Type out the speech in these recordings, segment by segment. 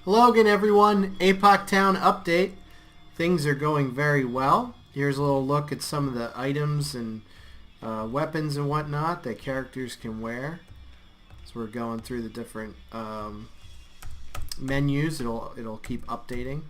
Hello again, everyone. APOC Town update. Things are going very well. Here's a little look at some of the items and weapons and whatnot that characters can wear. So we're going through the different menus. It'll keep updating.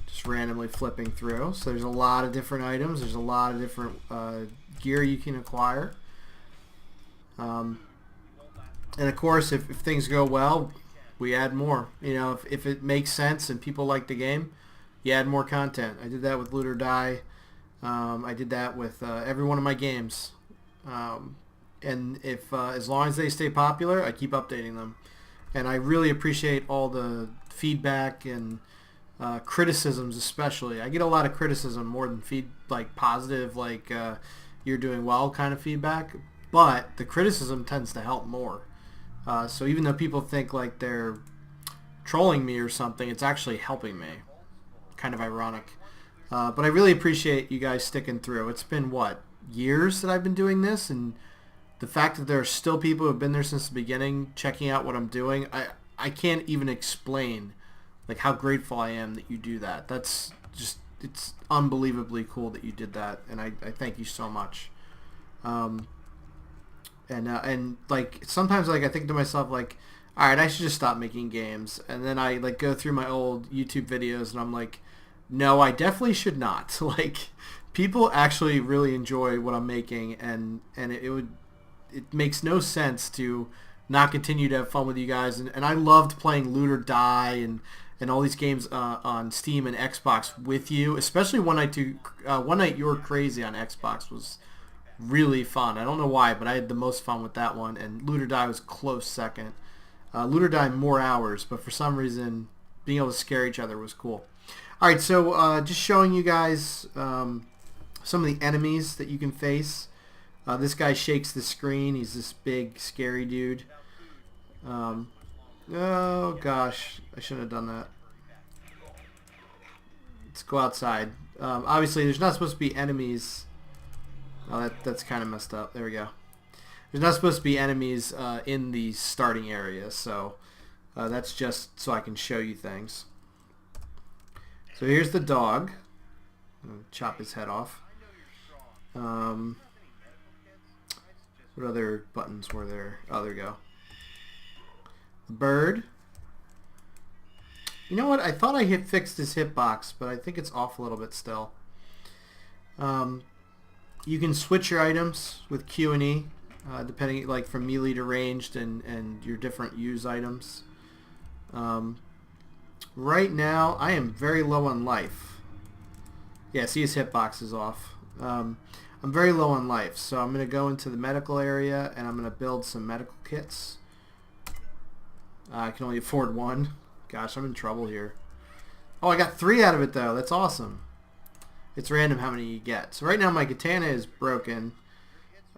Just randomly flipping through. So there's a lot of different items. There's a lot of different gear you can acquire. And of course, if things go well, we add more. You know, if it makes sense and people like the game, you add more content. I did that with Loot or Die. I did that with every one of my games. And if as long as they stay popular, I keep updating them. And I really appreciate all the feedback and criticisms, especially. I get a lot of criticism more than positive, you're doing well kind of feedback. But the criticism tends to help more. So even though people think like they're trolling me or something, it's actually helping me. Kind of ironic. But I really appreciate you guys sticking through. It's been, what, years that I've been doing this, and the fact that there are still people who have been there since the beginning checking out what I'm doing, I can't even explain like how grateful I am that you do that. That's just, it's unbelievably cool that you did that, and I thank you so much. And like sometimes like I think to myself like, all right, I should just stop making games. And then I like go through my old YouTube videos and I'm like, no, I definitely should not. Like people actually really enjoy what I'm making, and it makes no sense to not continue to have fun with you guys. And I loved playing Loot or Die and all these games on Steam and Xbox with you, especially One Night You Were Crazy on Xbox was really fun. I don't know why, but I had the most fun with that one, and Loot or Die was close second. Loot or Die more hours, but for some reason being able to scare each other was cool. Alright, so just showing you guys some of the enemies that you can face. This guy shakes the screen. He's this big scary dude. Oh gosh, I shouldn't have done that. Let's go outside. Obviously there's not supposed to be enemies. Oh, that's kind of messed up. There we go. There's not supposed to be enemies in the starting area, so that's just so I can show you things. So here's the dog. I'm gonna chop his head off. What other buttons were there? Oh, there we go. The bird. You know what? I thought I fixed his hitbox, but I think it's off a little bit still. You can switch your items with Q and E, depending like from melee to ranged and your different use items. Right now, I am very low on life. Yeah, see his hitbox is off. I'm very low on life, so I'm going to go into the medical area and I'm going to build some medical kits. I can only afford one. Gosh, I'm in trouble here. Oh, I got 3 out of it though. That's awesome. It's random how many you get. So right now my katana is broken.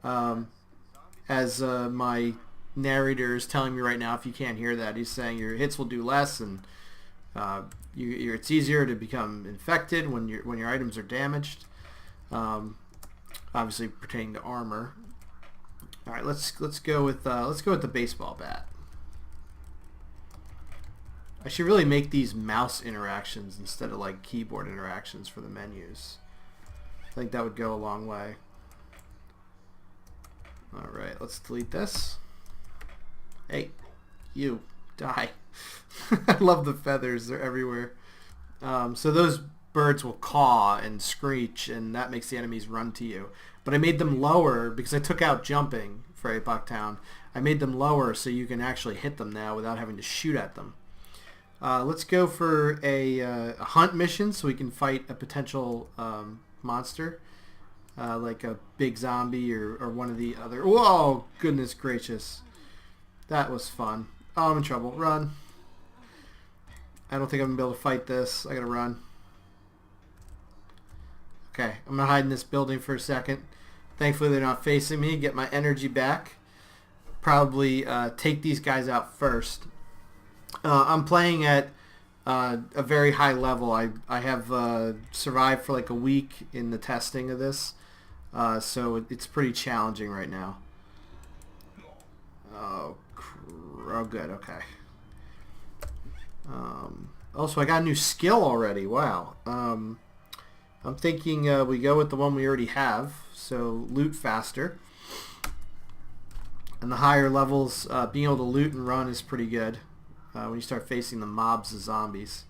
As my narrator is telling me right now, if you can't hear that, he's saying your hits will do less, and it's easier to become infected when your items are damaged. Obviously pertaining to armor. All right, let's go with the baseball bat. I should really make these mouse interactions instead of like keyboard interactions for the menus. I think that would go a long way. Alright, let's delete this. Hey, you, die. I love the feathers, they're everywhere. So those birds will caw and screech, and that makes the enemies run to you. But I made them lower because I took out jumping for APOC Town. I made them lower so you can actually hit them now without having to shoot at them. Let's go for a hunt mission so we can fight a potential monster, like a big zombie or one of the other. Whoa, goodness gracious. That was fun. Oh, I'm in trouble. Run. I don't think I'm going to be able to fight this. I got to run. Okay, I'm going to hide in this building for a second. Thankfully they're not facing me. Get my energy back. Probably take these guys out first. I'm playing at a very high level. I have survived for like a week in the testing of this, so it's pretty challenging right now. Oh, good, okay. Also, I got a new skill already. Wow. I'm thinking we go with the one we already have. So loot faster. And the higher levels, being able to loot and run is pretty good when you start facing the mobs of zombies.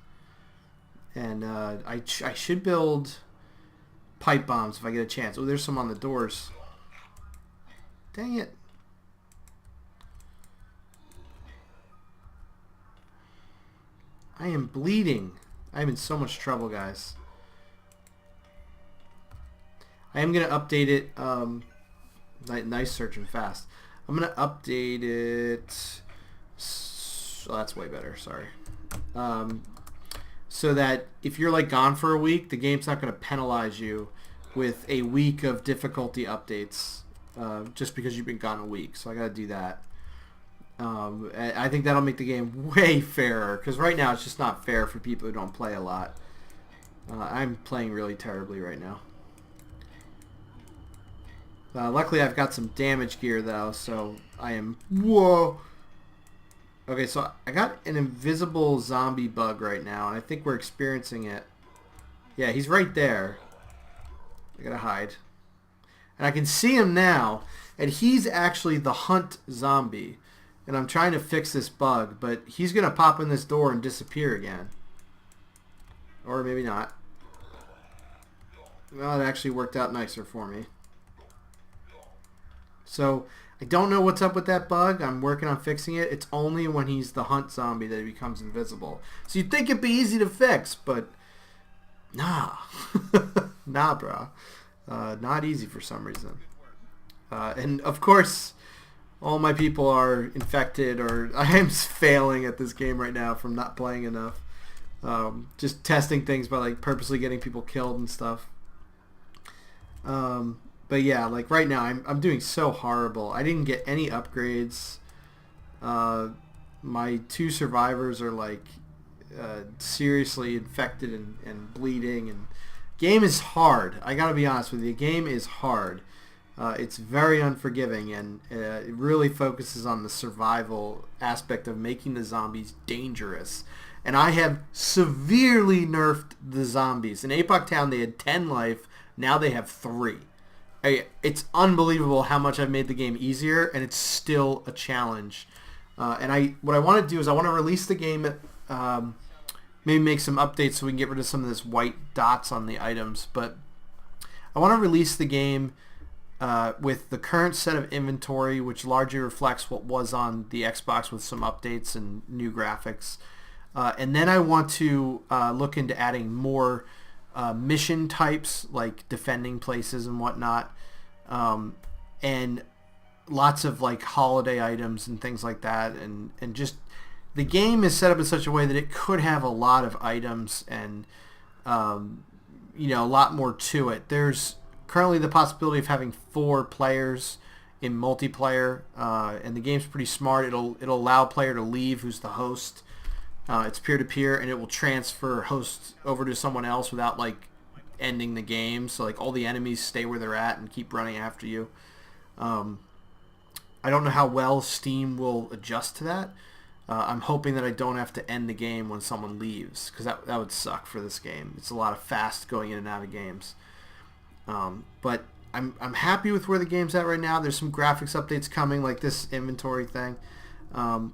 And I should build pipe bombs if I get a chance. Oh, there's some on the doors. Dang it. I am bleeding. I'm in so much trouble, guys. I am going to update it. Nice searching fast. I'm going to update it. Oh, that's way better. Sorry. So that if you're like gone for a week, the game's not going to penalize you with a week of difficulty updates just because you've been gone a week. So I got to do that. I think that'll make the game way fairer because right now it's just not fair for people who don't play a lot. I'm playing really terribly right now. Luckily I've got some damage gear though, so I am... Whoa! Okay, so I got an invisible zombie bug right now, and I think we're experiencing it. Yeah, he's right there. I gotta hide. And I can see him now, and he's actually the hunt zombie. And I'm trying to fix this bug, but he's gonna pop in this door and disappear again. Or maybe not. Well, it actually worked out nicer for me. So, I don't know what's up with that bug. I'm working on fixing it. It's only when he's the hunt zombie that he becomes invisible. So you'd think it'd be easy to fix, but nah. Nah, bro. Not easy for some reason. And of course, all my people are infected, or I am failing at this game right now from not playing enough. Just testing things by like purposely getting people killed and stuff. But yeah, like right now, I'm doing so horrible. I didn't get any upgrades. My 2 survivors are like seriously infected and bleeding. And game is hard. I gotta be honest with you. Game is hard. It's very unforgiving, and it really focuses on the survival aspect of making the zombies dangerous. And I have severely nerfed the zombies. In APOC Town, they had 10 life. Now they have 3. It's unbelievable how much I've made the game easier, and it's still a challenge. And what I want to do is I want to release the game, maybe make some updates so we can get rid of some of this white dots on the items. But I want to release the game with the current set of inventory, which largely reflects what was on the Xbox with some updates and new graphics. And then I want to look into adding more mission types like defending places and whatnot, and lots of like holiday items and things like that, and just the game is set up in such a way that it could have a lot of items and a lot more to it. There's currently the possibility of having 4 players in multiplayer, and the game's pretty smart. It'll allow a player to leave who's the host. It's peer-to-peer, and it will transfer hosts over to someone else without like ending the game. So like all the enemies stay where they're at and keep running after you. I don't know how well Steam will adjust to that. I'm hoping that I don't have to end the game when someone leaves, because that would suck for this game. It's a lot of fast going in and out of games. But I'm happy with where the game's at right now. There's some graphics updates coming, like this inventory thing.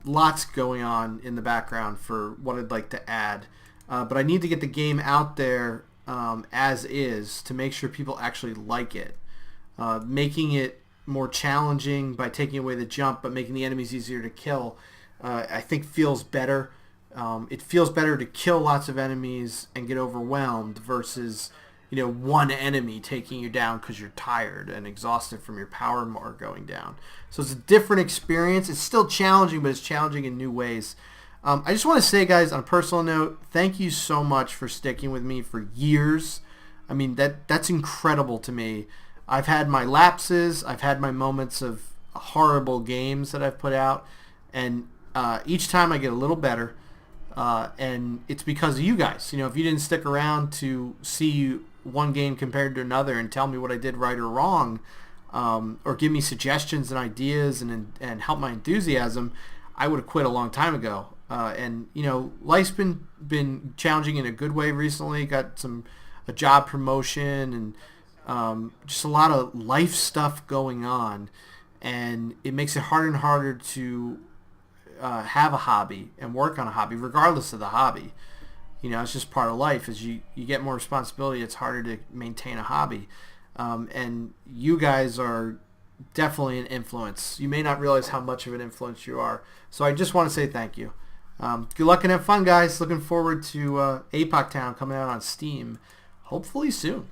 Lots going on in the background for what I'd like to add, but I need to get the game out there as is to make sure people actually like it. Making it more challenging by taking away the jump but making the enemies easier to kill, I think feels better. It feels better to kill lots of enemies and get overwhelmed versus one enemy taking you down because you're tired and exhausted from your power bar going down. So it's a different experience. It's still challenging, but it's challenging in new ways. I just want to say, guys, on a personal note, thank you so much for sticking with me for years. I mean, that's incredible to me. I've had my lapses. I've had my moments of horrible games that I've put out. And each time I get a little better. And it's because of you guys. If you didn't stick around to see one game compared to another and tell me what I did right or wrong, or give me suggestions and ideas and help my enthusiasm, I would have quit a long time ago. And life's been challenging in a good way recently. Got a job promotion and just a lot of life stuff going on, and it makes it harder and harder to have a hobby and work on a hobby, regardless of the hobby. It's just part of life. As you get more responsibility, it's harder to maintain a hobby. And you guys are definitely an influence. You may not realize how much of an influence you are. So I just want to say thank you. Good luck and have fun, guys. Looking forward to APOC Town coming out on Steam, hopefully soon.